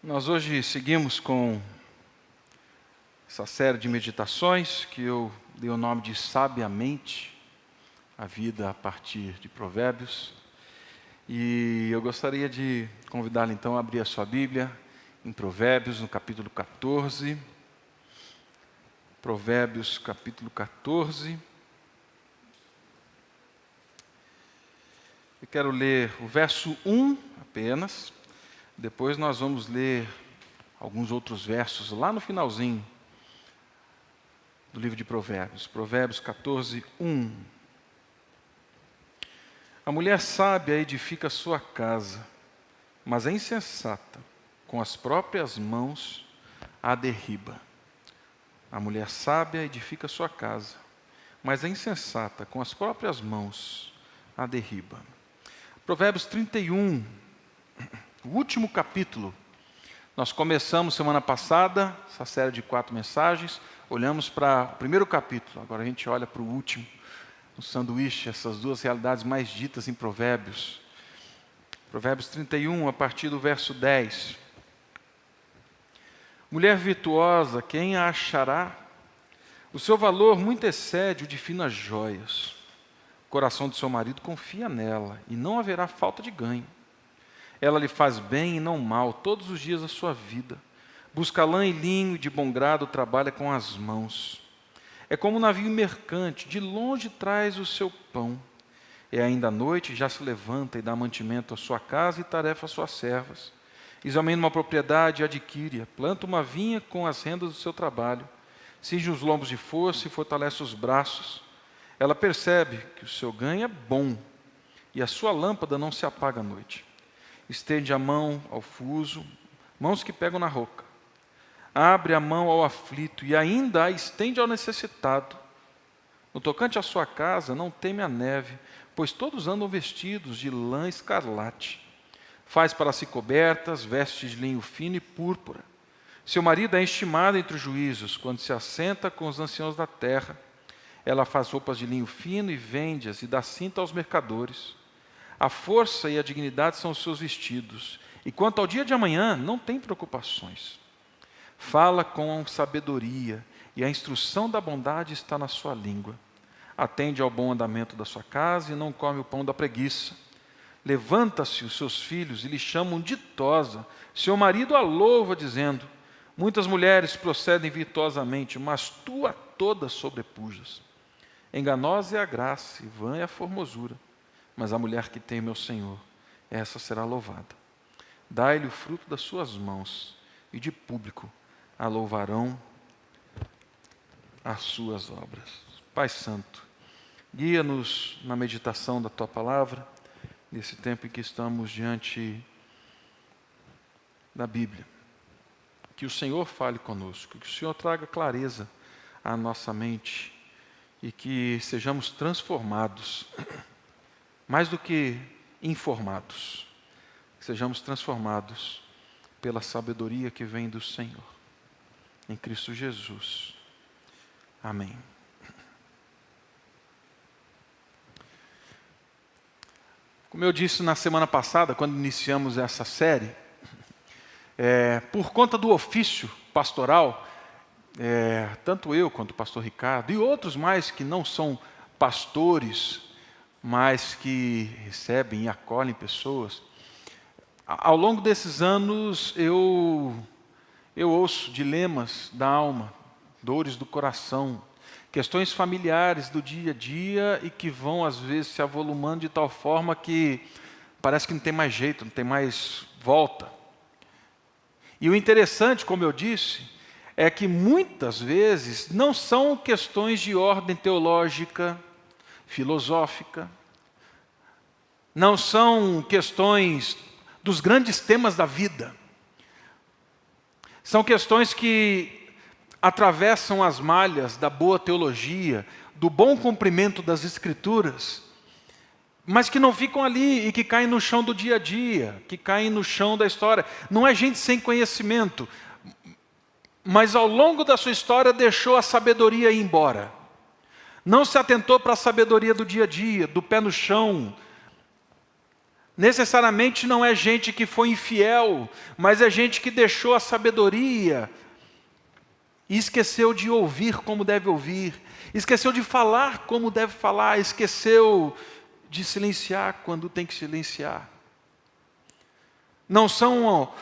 Nós hoje seguimos com essa série de meditações que eu dei o nome de Sabiamente, a vida a partir de Provérbios. E eu gostaria de convidá-lo então a abrir a sua Bíblia em Provérbios, no capítulo 14. Provérbios, capítulo 14. Eu quero ler o verso 1 apenas. Depois nós vamos ler alguns outros versos lá no finalzinho do livro de Provérbios. Provérbios 14, 1. A mulher sábia edifica sua casa, mas a insensata, com as próprias mãos, a derriba. A mulher sábia edifica sua casa, mas a insensata, com as próprias mãos, a derriba. Provérbios 31, o último capítulo. Nós começamos semana passada, essa série de 4 mensagens, olhamos para o primeiro capítulo, agora a gente olha para o último, no sanduíche, essas duas realidades mais ditas em Provérbios. Provérbios 31, a partir do verso 10. Mulher virtuosa, quem a achará? O seu valor muito excede o de finas joias. O coração do seu marido confia nela, e não haverá falta de ganho. Ela lhe faz bem e não mal todos os dias da sua vida. Busca lã e linho e de bom grado trabalha com as mãos. É como um navio mercante, de longe traz o seu pão. É ainda à noite, já se levanta e dá mantimento à sua casa e tarefa às suas servas. Examina uma propriedade e adquire-a. Planta uma vinha com as rendas do seu trabalho. Cinge os lombos de força e fortalece os braços. Ela percebe que o seu ganho é bom e a sua lâmpada não se apaga à noite. Estende a mão ao fuso, mãos que pegam na roca. Abre a mão ao aflito e ainda a estende ao necessitado. No tocante à sua casa, não teme a neve, pois todos andam vestidos de lã escarlate. Faz para si cobertas, vestes de linho fino e púrpura. Seu marido é estimado entre os juízos, quando se assenta com os anciãos da terra. Ela faz roupas de linho fino e vende-as e dá cinta aos mercadores. A força e a dignidade são os seus vestidos, e quanto ao dia de amanhã, não tem preocupações. Fala com sabedoria, e a instrução da bondade está na sua língua. Atende ao bom andamento da sua casa e não come o pão da preguiça. Levanta-se os seus filhos e lhe chamam ditosa. Seu marido a louva, dizendo: muitas mulheres procedem virtuosamente, mas tu a todas sobrepujas. Enganosa é a graça e vã é a formosura. Mas a mulher que teme ao Senhor, essa será louvada. Dai-lhe o fruto das suas mãos, e de público a louvarão as suas obras. Pai Santo, guia-nos na meditação da Tua Palavra, nesse tempo em que estamos diante da Bíblia. Que o Senhor fale conosco, que o Senhor traga clareza à nossa mente, e que sejamos transformados, mais do que informados, que sejamos transformados pela sabedoria que vem do Senhor, em Cristo Jesus. Amém. Como eu disse na semana passada, quando iniciamos essa série, por conta do ofício pastoral, tanto eu quanto o pastor Ricardo e outros mais que não são pastores, mas que recebem e acolhem pessoas, ao longo desses anos eu ouço dilemas da alma, dores do coração, questões familiares do dia a dia e que vão às vezes se avolumando de tal forma que parece que não tem mais jeito, não tem mais volta. E o interessante, como eu disse, é que muitas vezes não são questões de ordem teológica, filosófica, não são questões dos grandes temas da vida. São questões que atravessam as malhas da boa teologia, do bom cumprimento das Escrituras, mas que não ficam ali e que caem no chão do dia a dia, que caem no chão da história. Não é gente sem conhecimento, mas ao longo da sua história deixou a sabedoria ir embora. Não se atentou para a sabedoria do dia a dia, do pé no chão, Necessariamente não é gente que foi infiel, mas é gente que deixou a sabedoria e esqueceu de ouvir como deve ouvir, esqueceu de falar como deve falar, esqueceu de silenciar quando tem que silenciar. Não são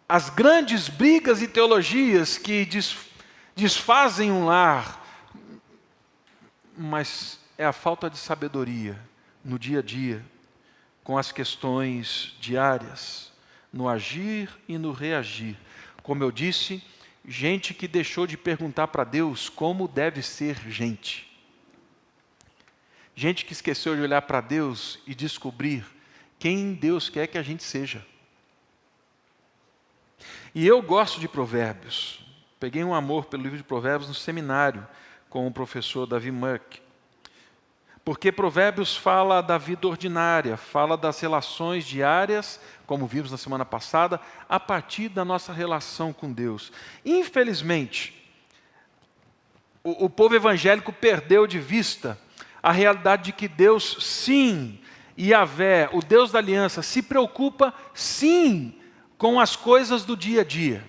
as grandes brigas e teologias que desfazem um lar, mas é a falta de sabedoria no dia a dia, com as questões diárias, no agir e no reagir. Como eu disse, gente que deixou de perguntar para Deus como deve ser gente. Gente que esqueceu de olhar para Deus e descobrir quem Deus quer que a gente seja. E eu gosto de Provérbios. Peguei um amor pelo livro de Provérbios no seminário com o professor Davi Muck. Porque Provérbios fala da vida ordinária, fala das relações diárias, como vimos na semana passada, a partir da nossa relação com Deus. Infelizmente, o povo evangélico perdeu de vista a realidade de que Deus, sim, Yahvé, o Deus da aliança, se preocupa, sim, com as coisas do dia a dia.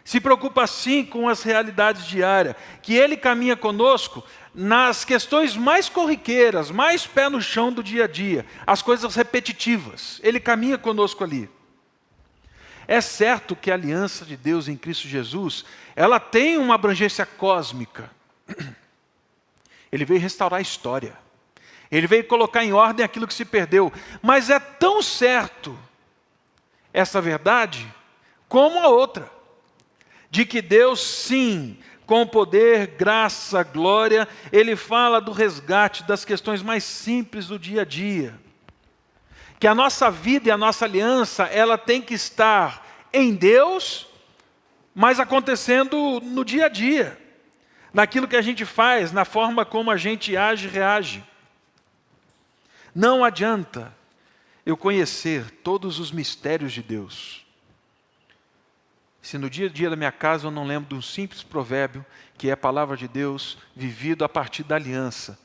Se preocupa, sim, com as realidades diárias. Que Ele caminha conosco nas questões mais corriqueiras, mais pé no chão do dia a dia, as coisas repetitivas. Ele caminha conosco ali. É certo que a aliança de Deus em Cristo Jesus, ela tem uma abrangência cósmica. Ele veio restaurar a história. Ele veio colocar em ordem aquilo que se perdeu. Mas é tão certo essa verdade como a outra, de que Deus, sim, com poder, graça, glória, Ele fala do resgate das questões mais simples do dia a dia. Que a nossa vida e a nossa aliança, ela tem que estar em Deus, mas acontecendo no dia a dia. Naquilo que a gente faz, na forma como a gente age e reage. Não adianta eu conhecer todos os mistérios de Deus, se no dia a dia da minha casa eu não lembro de um simples provérbio, que é a palavra de Deus, vivido a partir da aliança.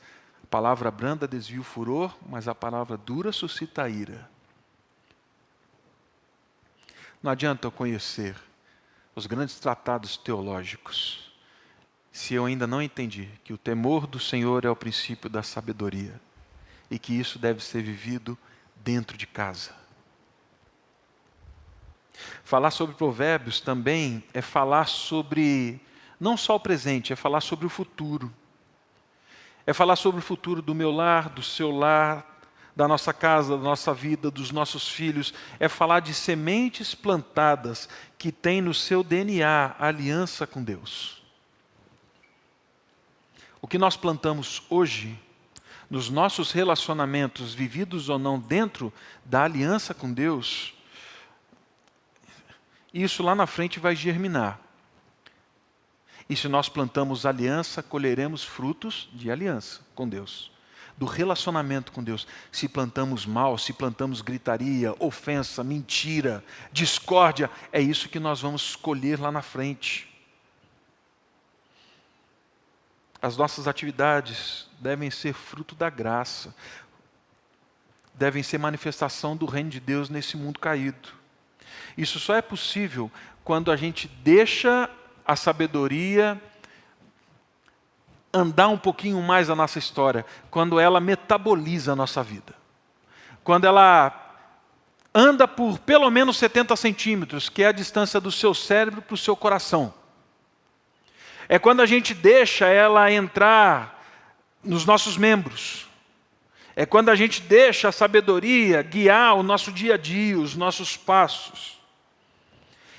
A palavra branda desvia o furor, mas a palavra dura suscita a ira. Não adianta eu conhecer os grandes tratados teológicos, se eu ainda não entendi que o temor do Senhor é o princípio da sabedoria, e que isso deve ser vivido dentro de casa. Falar sobre provérbios também é falar sobre, não só o presente, é falar sobre o futuro. É falar sobre o futuro do meu lar, do seu lar, da nossa casa, da nossa vida, dos nossos filhos. É falar de sementes plantadas que têm no seu DNA a aliança com Deus. O que nós plantamos hoje, nos nossos relacionamentos, vividos ou não dentro da aliança com Deus, isso lá na frente vai germinar. E se nós plantamos aliança, colheremos frutos de aliança com Deus. Do relacionamento com Deus. Se plantamos mal, se plantamos gritaria, ofensa, mentira, discórdia, é isso que nós vamos colher lá na frente. As nossas atividades devem ser fruto da graça. Devem ser manifestação do reino de Deus nesse mundo caído. Isso só é possível quando a gente deixa a sabedoria andar um pouquinho mais a nossa história, quando ela metaboliza a nossa vida. Quando ela anda por pelo menos 70 centímetros, que é a distância do seu cérebro para o seu coração. É quando a gente deixa ela entrar nos nossos membros. É quando a gente deixa a sabedoria guiar o nosso dia a dia, os nossos passos.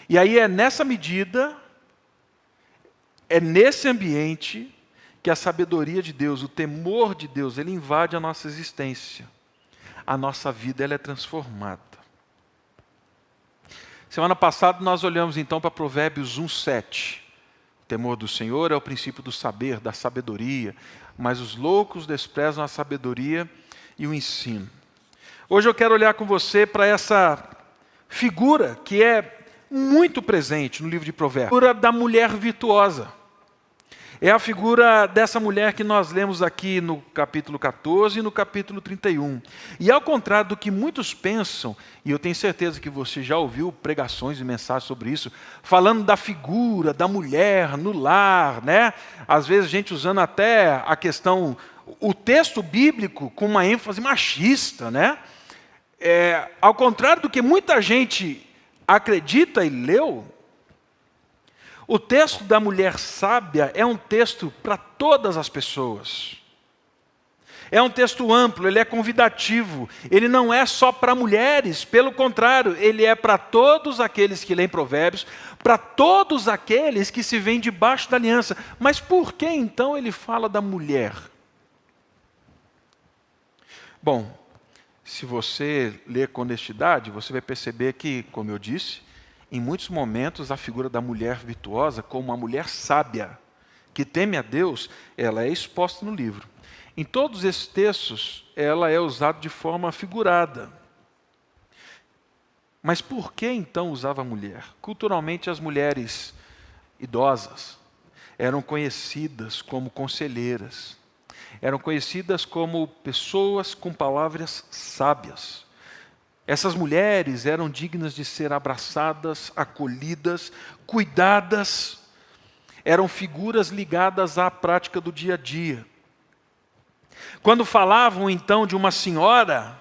E aí é nessa medida, é nesse ambiente que a sabedoria de Deus, o temor de Deus, ele invade a nossa existência. A nossa vida, ela é transformada. Semana passada nós olhamos então para Provérbios 1:7. O temor do Senhor é o princípio do saber, da sabedoria, mas os loucos desprezam a sabedoria e o ensino. Hoje eu quero olhar com você para essa figura que é muito presente no livro de Provérbios, a figura da mulher virtuosa. É a figura dessa mulher que nós lemos aqui no capítulo 14 e no capítulo 31. E ao contrário do que muitos pensam, e eu tenho certeza que você já ouviu pregações e mensagens sobre isso, falando da figura da mulher no lar, né? Às vezes a gente usando até a questão, o texto bíblico com uma ênfase machista, né? Ao contrário do que muita gente acredita e leu, o texto da mulher sábia é um texto para todas as pessoas. É um texto amplo, ele é convidativo, ele não é só para mulheres, pelo contrário, ele é para todos aqueles que leem Provérbios, para todos aqueles que se veem debaixo da aliança. Mas por que então ele fala da mulher? Bom, se você ler com honestidade, você vai perceber que, como eu disse, em muitos momentos a figura da mulher virtuosa, como uma mulher sábia, que teme a Deus, ela é exposta no livro. Em todos esses textos, ela é usada de forma figurada. Mas por que então usava a mulher? Culturalmente, as mulheres idosas eram conhecidas como conselheiras, eram conhecidas como pessoas com palavras sábias. Essas mulheres eram dignas de ser abraçadas, acolhidas, cuidadas, eram figuras ligadas à prática do dia a dia. Quando falavam então de uma senhora,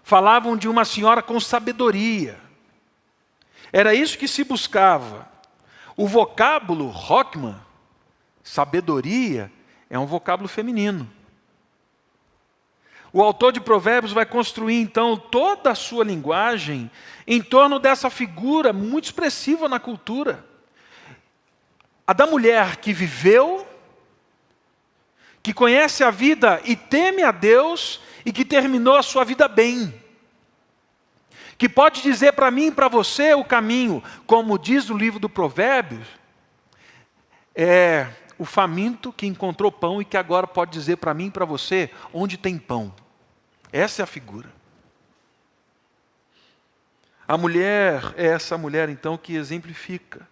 falavam de uma senhora com sabedoria. Era isso que se buscava. O vocábulo Rockman, sabedoria, é um vocábulo feminino. O autor de Provérbios vai construir, então, toda a sua linguagem em torno dessa figura muito expressiva na cultura. A da mulher que viveu, que conhece a vida e teme a Deus e que terminou a sua vida bem. Que pode dizer para mim e para você o caminho, como diz o livro do Provérbios, é o faminto que encontrou pão e que agora pode dizer para mim e para você onde tem pão. Essa é a figura. A mulher é essa mulher, então, que exemplifica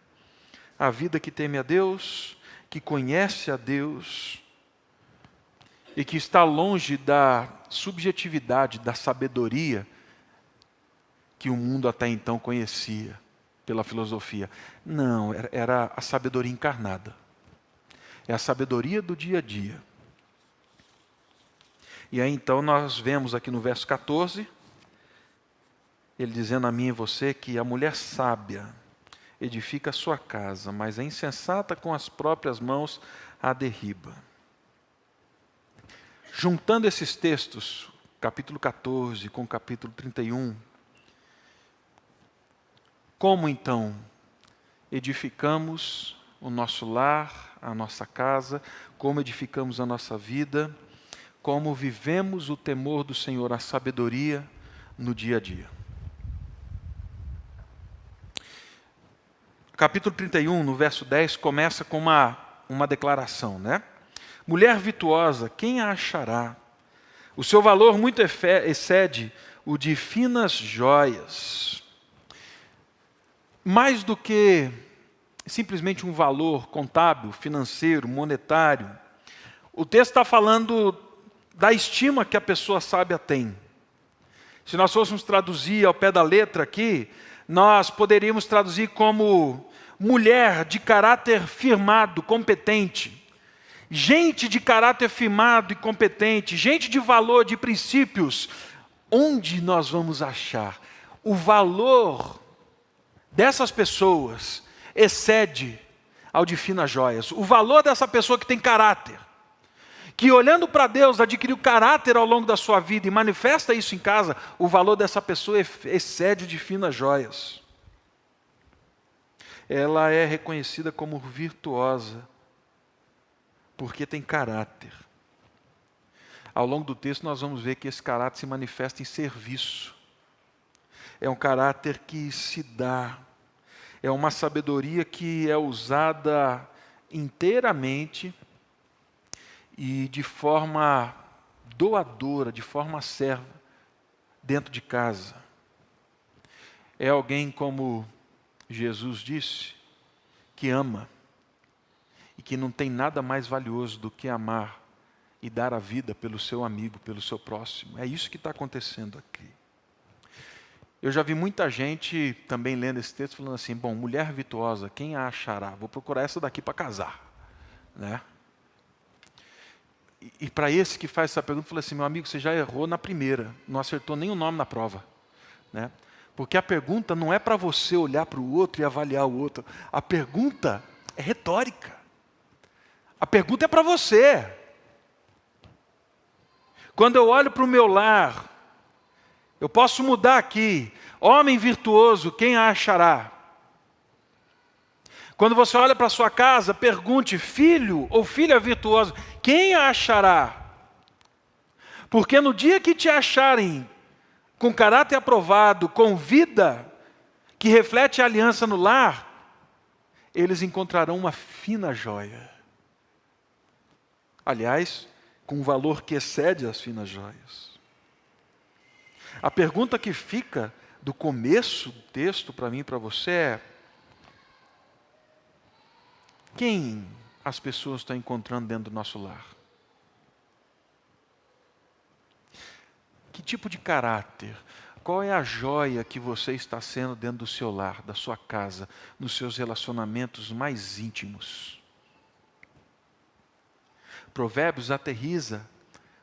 a vida que teme a Deus, que conhece a Deus e que está longe da subjetividade, da sabedoria que o mundo até então conhecia pela filosofia. Não, era a sabedoria encarnada. É a sabedoria do dia a dia. E aí então nós vemos aqui no verso 14, ele dizendo a mim e você que a mulher sábia edifica a sua casa, mas a insensata com as próprias mãos a derriba. Juntando esses textos, capítulo 14 com capítulo 31, como então edificamos o nosso lar, a nossa casa, como edificamos a nossa vida, como vivemos o temor do Senhor, a sabedoria no dia a dia. Capítulo 31, no verso 10, começa com uma declaração, né? Mulher virtuosa, quem a achará? O seu valor muito excede o de finas joias. Mais do que simplesmente um valor contábil, financeiro, monetário, o texto está falando da estima que a pessoa sábia tem. Se nós fôssemos traduzir ao pé da letra aqui, nós poderíamos traduzir como mulher de caráter firmado, competente. Gente de caráter firmado e competente, gente de valor, de princípios. Onde nós vamos achar? O valor dessas pessoas excede ao de finas joias. O valor dessa pessoa que tem caráter, que olhando para Deus adquiriu caráter ao longo da sua vida e manifesta isso em casa, o valor dessa pessoa excede o de finas joias. Ela é reconhecida como virtuosa, porque tem caráter. Ao longo do texto nós vamos ver que esse caráter se manifesta em serviço. É um caráter que se dá. É uma sabedoria que é usada inteiramente e de forma doadora, de forma serva, dentro de casa. É alguém, como Jesus disse, que ama e que não tem nada mais valioso do que amar e dar a vida pelo seu amigo, pelo seu próximo. É isso que está acontecendo aqui. Eu já vi muita gente também lendo esse texto falando assim, bom, mulher virtuosa, quem a achará? Vou procurar essa daqui para casar. Né? E para esse que faz essa pergunta, eu falei assim, meu amigo, você já errou na primeira, não acertou nem o nome na prova. Né? Porque a pergunta não é para você olhar para o outro e avaliar o outro. A pergunta é retórica. A pergunta é para você. Quando eu olho para o meu lar, eu posso mudar aqui. Homem virtuoso, quem a achará? Quando você olha para a sua casa, pergunte, filho ou filha virtuosa, quem a achará? Porque no dia que te acharem com caráter aprovado, com vida, que reflete a aliança no lar, eles encontrarão uma fina joia. Aliás, com um valor que excede as finas joias. A pergunta que fica do começo do texto para mim e para você é: quem as pessoas estão encontrando dentro do nosso lar? Que tipo de caráter? Qual é a joia que você está sendo dentro do seu lar, da sua casa, nos seus relacionamentos mais íntimos? Provérbios aterriza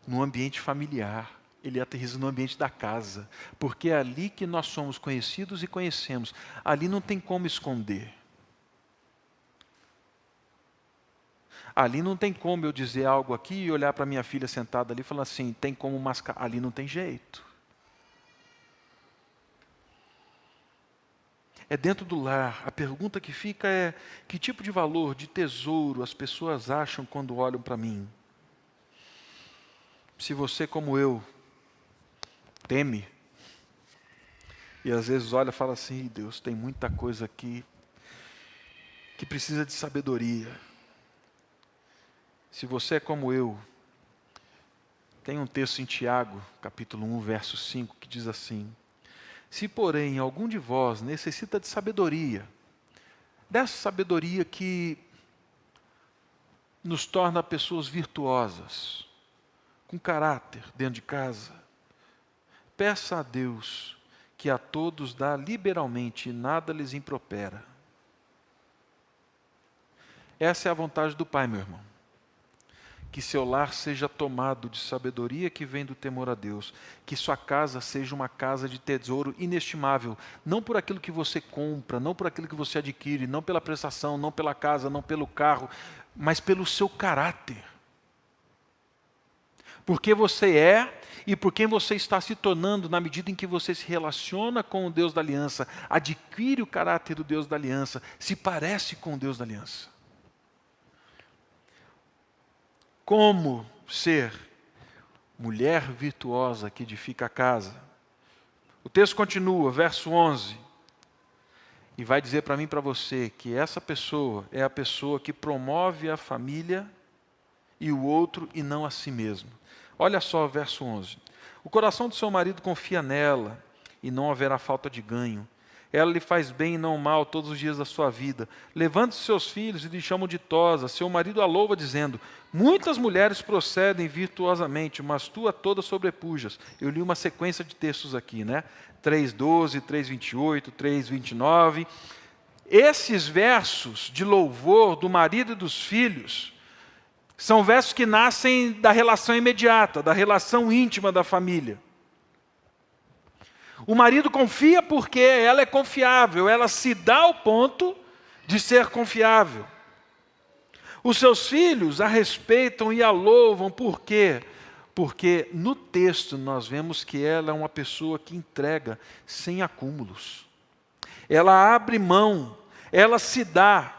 no ambiente familiar. Ele aterriza no ambiente da casa, porque é ali que nós somos conhecidos e conhecemos. Ali não tem como esconder. Ali não tem como eu dizer algo aqui e olhar para minha filha sentada ali e falar assim, tem como mascarar. Ali não tem jeito. É dentro do lar. A pergunta que fica é, que tipo de valor, de tesouro as pessoas acham quando olham para mim? Se você, como eu, teme, e às vezes olha e fala assim, Deus, tem muita coisa aqui que precisa de sabedoria. Se você é como eu, tem um texto em Tiago, capítulo 1, verso 5, que diz assim, se porém algum de vós necessita de sabedoria, dessa sabedoria que nos torna pessoas virtuosas, com caráter dentro de casa, peça a Deus que a todos dá liberalmente e nada lhes impropera. Essa é a vontade do Pai, meu irmão. Que seu lar seja tomado de sabedoria que vem do temor a Deus. Que sua casa seja uma casa de tesouro inestimável. Não por aquilo que você compra, não por aquilo que você adquire, não pela prestação, não pela casa, não pelo carro, mas pelo seu caráter. Porque você é e por quem você está se tornando na medida em que você se relaciona com o Deus da aliança, adquire o caráter do Deus da aliança, se parece com o Deus da aliança. Como ser mulher virtuosa que edifica a casa? O texto continua, verso 11, e vai dizer para mim e para você que essa pessoa é a pessoa que promove a família e o outro e não a si mesmo. Olha só o verso 11. O coração do seu marido confia nela e não haverá falta de ganho. Ela lhe faz bem e não mal todos os dias da sua vida. Levante seus filhos e lhe chamam ditosa. Seu marido a louva dizendo, muitas mulheres procedem virtuosamente, mas tu a todas sobrepujas. Eu li uma sequência de textos aqui, né? 3:12, 3:28, 3:29. Esses versos de louvor do marido e dos filhos são versos que nascem da relação imediata, da relação íntima da família. O marido confia porque ela é confiável, ela se dá ao ponto de ser confiável. Os seus filhos a respeitam e a louvam, por quê? Porque no texto nós vemos que ela é uma pessoa que entrega sem acúmulos. Ela abre mão, ela se dá.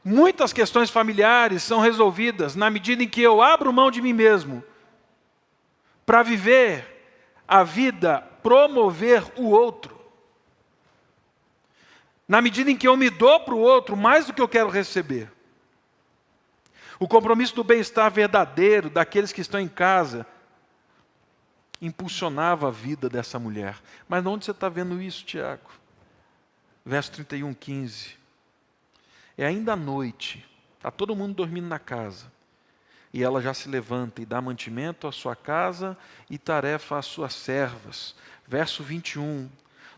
Muitas questões familiares são resolvidas na medida em que eu abro mão de mim mesmo para viver a vida, promover o outro. Na medida em que eu me dou para o outro mais do que eu quero receber. O compromisso do bem-estar verdadeiro daqueles que estão em casa impulsionava a vida dessa mulher. Mas onde você está vendo isso, Tiago? Verso 31, 15. É ainda à noite, está todo mundo dormindo na casa, e ela já se levanta e dá mantimento à sua casa e tarefa às suas servas. Verso 21.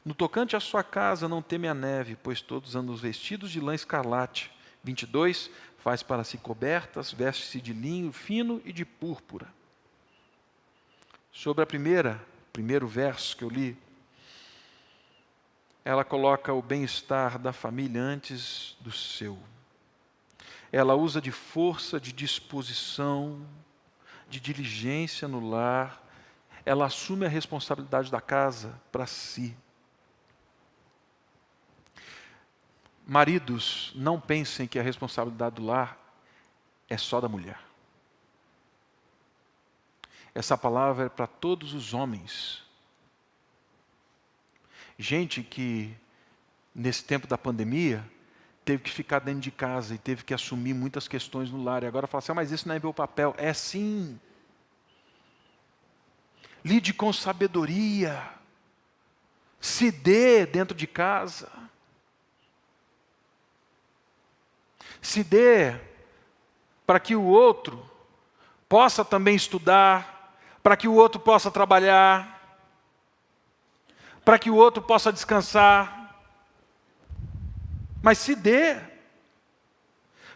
No tocante à sua casa não teme a neve, pois todos andam vestidos de lã escarlate. 22. Faz para si cobertas, veste-se de linho fino e de púrpura. Sobre a primeiro verso que eu li, ela coloca o bem-estar da família antes do seu. Ela usa de força, de disposição, de diligência no lar. Ela assume a responsabilidade da casa para si. Maridos, não pensem que a responsabilidade do lar é só da mulher. Essa palavra é para todos os homens. Gente que, nesse tempo da pandemia, teve que ficar dentro de casa e teve que assumir muitas questões no lar. E agora fala assim, mas isso não é meu papel. É sim. Lide com sabedoria. Se dê dentro de casa. Se dê para que o outro possa também estudar, para que o outro possa trabalhar, para que o outro possa descansar. Mas se dê.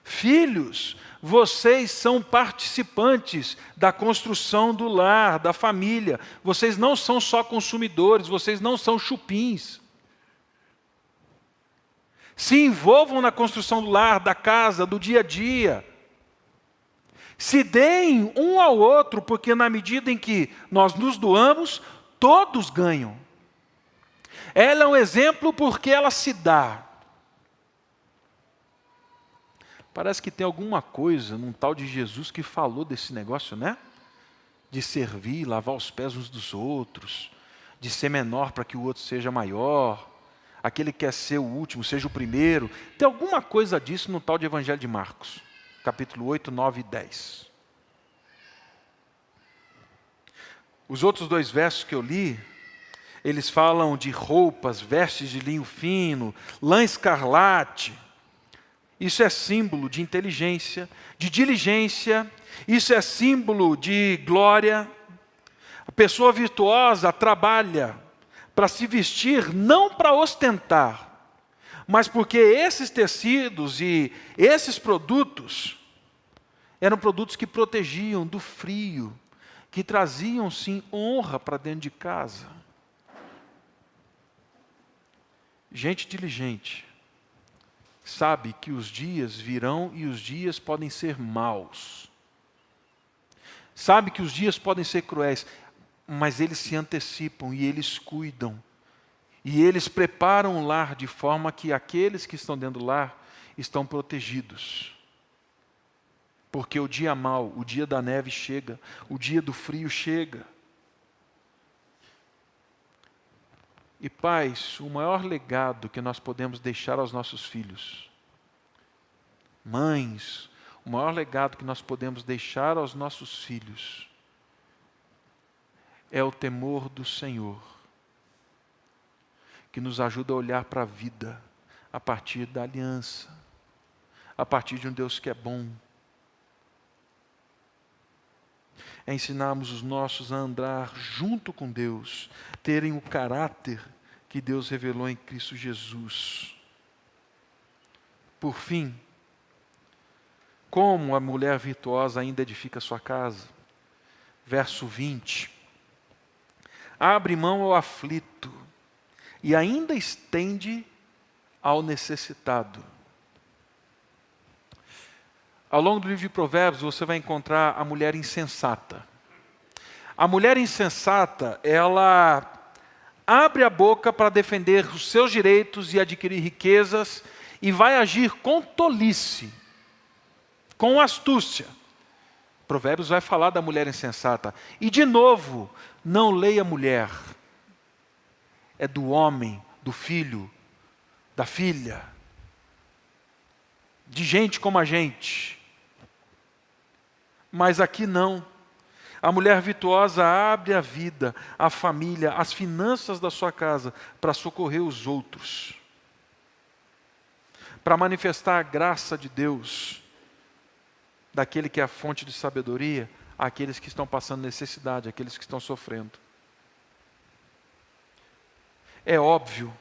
Filhos, vocês são participantes da construção do lar, da família. Vocês não são só consumidores, vocês não são chupins. Se envolvam na construção do lar, da casa, do dia a dia. Se deem um ao outro, porque na medida em que nós nos doamos, todos ganham. Ela é um exemplo porque ela se dá. Parece que tem alguma coisa num tal de Jesus que falou desse negócio, né? De servir, lavar os pés uns dos outros, de ser menor para que o outro seja maior. Aquele que quer ser o último, seja o primeiro. Tem alguma coisa disso no tal de Evangelho de Marcos, capítulo 8, 9 e 10. Os outros dois versos que eu li, eles falam de roupas, vestes de linho fino, lã escarlate. Isso é símbolo de inteligência, de diligência, isso é símbolo de glória. A pessoa virtuosa trabalha para se vestir, não para ostentar, mas porque esses tecidos e esses produtos eram produtos que protegiam do frio, que traziam, sim, honra para dentro de casa. Gente diligente sabe que os dias virão e os dias podem ser maus. Sabe que os dias podem ser cruéis, mas eles se antecipam e eles cuidam. E eles preparam o lar de forma que aqueles que estão dentro do lar estão protegidos. Porque o dia mau, o dia da neve chega, o dia do frio chega. E pais, o maior legado que nós podemos deixar aos nossos filhos, mães, o maior legado que nós podemos deixar aos nossos filhos é o temor do Senhor, que nos ajuda a olhar para a vida a partir da aliança, a partir de um Deus que é bom. É ensinarmos os nossos a andar junto com Deus, terem o caráter que Deus revelou em Cristo Jesus. Por fim, como a mulher virtuosa ainda edifica sua casa? Verso 20. Abre mão ao aflito e ainda estende ao necessitado. Ao longo do livro de Provérbios, você vai encontrar a mulher insensata. A mulher insensata, ela abre a boca para defender os seus direitos e adquirir riquezas e vai agir com tolice, com astúcia. Provérbios vai falar da mulher insensata. E de novo, não leia mulher. É do homem, do filho, da filha, de gente como a gente. Mas aqui não. A mulher virtuosa abre a vida, a família, as finanças da sua casa para socorrer os outros. para manifestar a graça de Deus, daquele que é a fonte de sabedoria, àqueles que estão passando necessidade, àqueles que estão sofrendo. É óbvio,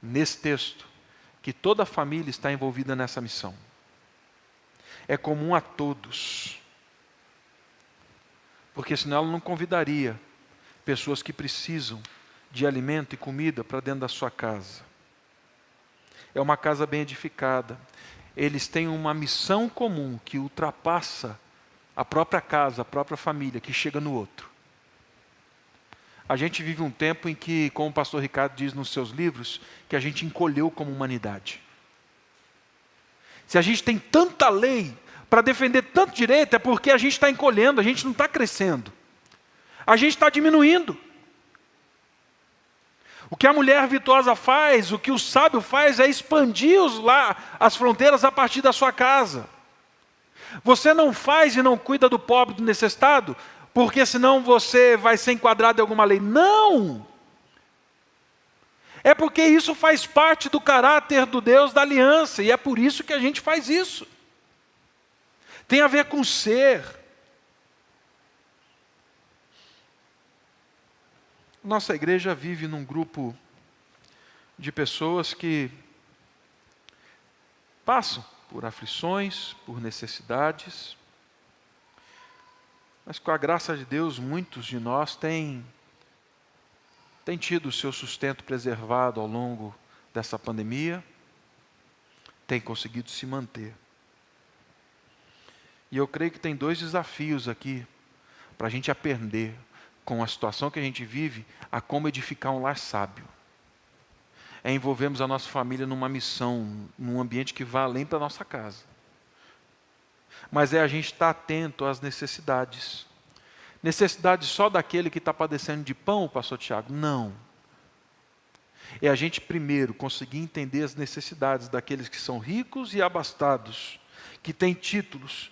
nesse texto, que toda a família está envolvida nessa missão. É comum a todos. Porque senão ela não convidaria pessoas que precisam de alimento e comida para dentro da sua casa. É uma casa bem edificada. Eles têm uma missão comum que ultrapassa a própria casa, a própria família, que chega no outro. A gente vive um tempo em que, como o pastor Ricardo diz nos seus livros, que a gente encolheu como humanidade. Se a gente tem tanta lei para defender tanto direito, é porque a gente está encolhendo, a gente não está crescendo. A gente está diminuindo. O que a mulher virtuosa faz, o que o sábio faz, é expandir as fronteiras a partir da sua casa. Você não faz e não cuida do pobre, do necessitado, porque senão você vai ser enquadrado em alguma lei. Não! É porque isso faz parte do caráter do Deus da aliança, e é por isso que a gente faz isso. Tem a ver com ser. Nossa igreja vive num grupo de pessoas que passam por aflições, por necessidades, mas com a graça de Deus, muitos de nós têm tido o seu sustento preservado ao longo dessa pandemia, têm conseguido se manter. E eu creio que tem 2 desafios aqui para a gente aprender com a situação que a gente vive a como edificar um lar sábio. É envolvermos a nossa família numa missão, num ambiente que vá além da nossa casa. Mas é a gente estar atento às necessidades. Necessidade só daquele que está padecendo de pão, pastor Tiago? Não. É a gente primeiro conseguir entender as necessidades daqueles que são ricos e abastados, que têm títulos,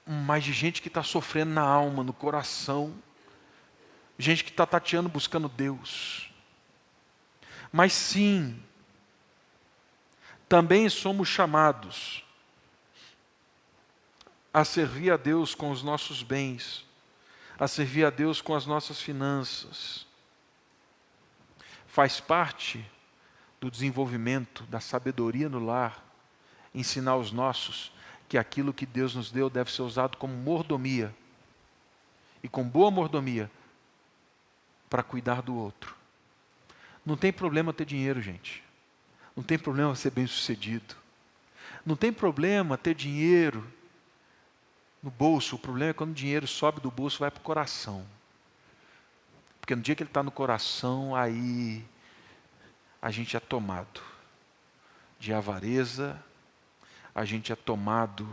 mas de gente que está sofrendo na alma, no coração, gente que está tateando buscando Deus. Mas sim, também somos chamados a servir a Deus com os nossos bens, a servir a Deus com as nossas finanças. Faz parte do desenvolvimento da sabedoria no lar, ensinar os nossos que aquilo que Deus nos deu deve ser usado como mordomia, e com boa mordomia, para cuidar do outro. Não tem problema ter dinheiro, gente. Não tem problema ser bem-sucedido. Não tem problema ter dinheiro no bolso. O problema é quando o dinheiro sobe do bolso e vai para o coração. Porque no dia que ele está no coração, aí a gente é tomado de avareza, a gente é tomado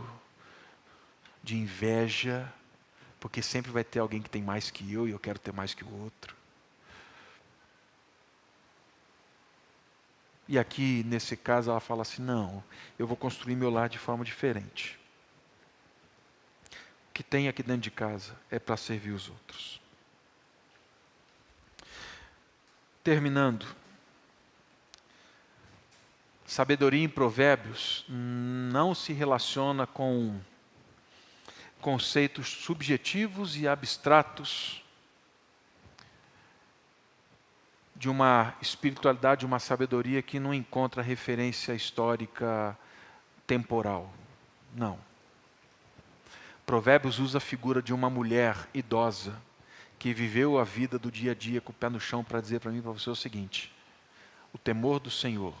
de inveja, porque sempre vai ter alguém que tem mais que eu e eu quero ter mais que o outro. E aqui, nesse caso, ela fala assim, não, eu vou construir meu lar de forma diferente. O que tem aqui dentro de casa é para servir os outros. Terminando, sabedoria em Provérbios não se relaciona com conceitos subjetivos e abstratos de uma espiritualidade, de uma sabedoria que não encontra referência histórica temporal. Não. Provérbios usa a figura de uma mulher idosa que viveu a vida do dia a dia com o pé no chão para dizer para mim e para você o seguinte: o temor do Senhor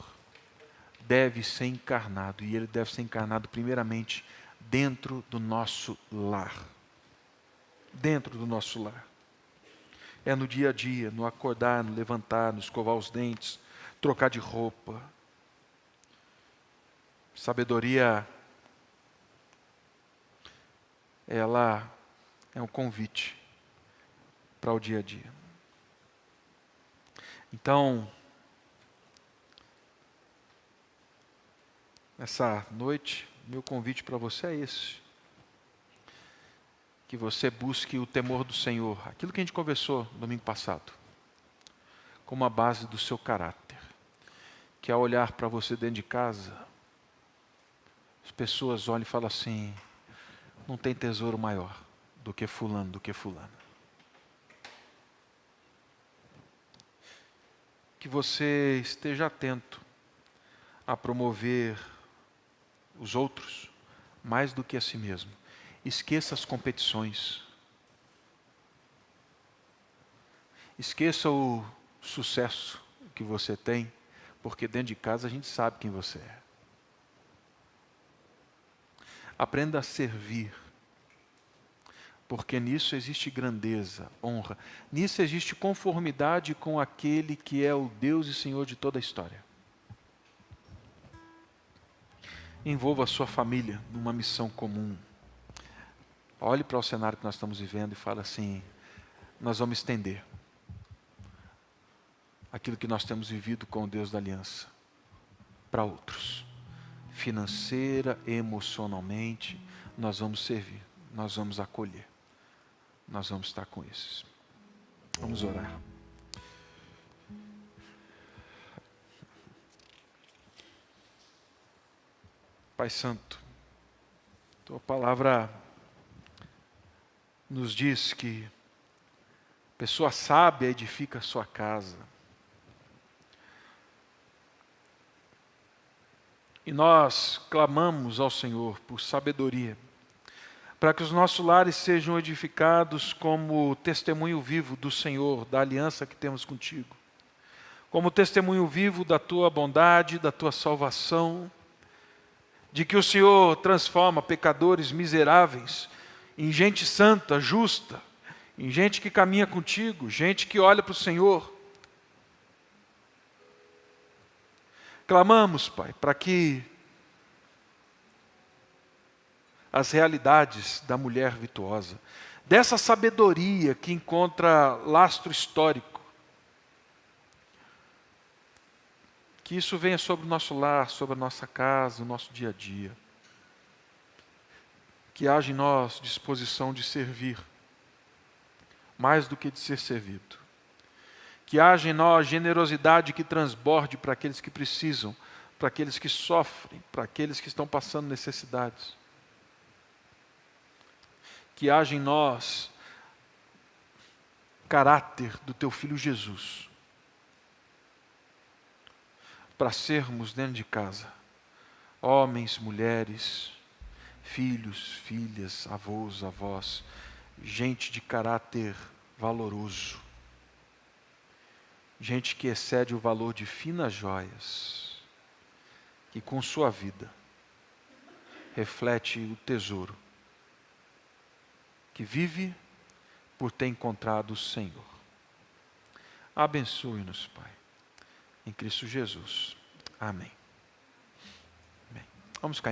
deve ser encarnado, e ele deve ser encarnado primeiramente dentro do nosso lar. Dentro do nosso lar. É no dia a dia, no acordar, no levantar, no escovar os dentes, trocar de roupa. Sabedoria, ela é um convite para o dia a dia. Então, essa noite, meu convite para você é esse. Que você busque o temor do Senhor, aquilo que a gente conversou no domingo passado, como a base do seu caráter. que ao olhar para você dentro de casa, as pessoas olham e falam assim: não tem tesouro maior do que fulano, do que fulana. Que você esteja atento a promover os outros mais do que a si mesmo. Esqueça as competições. Esqueça o sucesso que você tem, porque dentro de casa a gente sabe quem você é. Aprenda a servir, porque nisso existe grandeza, honra. Nisso existe conformidade com aquele que é o Deus e Senhor de toda a história. Envolva a sua família numa missão comum. Olhe para o cenário que nós estamos vivendo e fale assim: nós vamos estender aquilo que nós temos vivido com o Deus da aliança para outros. Financeira, emocionalmente, nós vamos servir, nós vamos acolher, nós vamos estar com esses. Vamos orar. Pai Santo, Tua palavra nos diz que pessoa sábia edifica a sua casa. E nós clamamos ao Senhor por sabedoria, para que os nossos lares sejam edificados como testemunho vivo do Senhor, da aliança que temos contigo, como testemunho vivo da Tua bondade, da Tua salvação, de que o Senhor transforma pecadores miseráveis em gente santa, justa, em gente que caminha contigo, gente que olha para o Senhor. Clamamos, Pai, para que as realidades da mulher virtuosa, dessa sabedoria que encontra lastro histórico, que isso venha sobre o nosso lar, sobre a nossa casa, o nosso dia a dia. Que haja em nós disposição de servir, mais do que de ser servido. Que haja em nós generosidade que transborde para aqueles que precisam, para aqueles que sofrem, para aqueles que estão passando necessidades. Que haja em nós caráter do Teu Filho Jesus, para sermos dentro de casa, homens, mulheres, filhos, filhas, avós, avós, gente de caráter valoroso, gente que excede o valor de finas joias, que com sua vida reflete o tesouro, que vive por ter encontrado o Senhor. Abençoe-nos, Pai, em Cristo Jesus. Amém. Amém. Vamos ficar em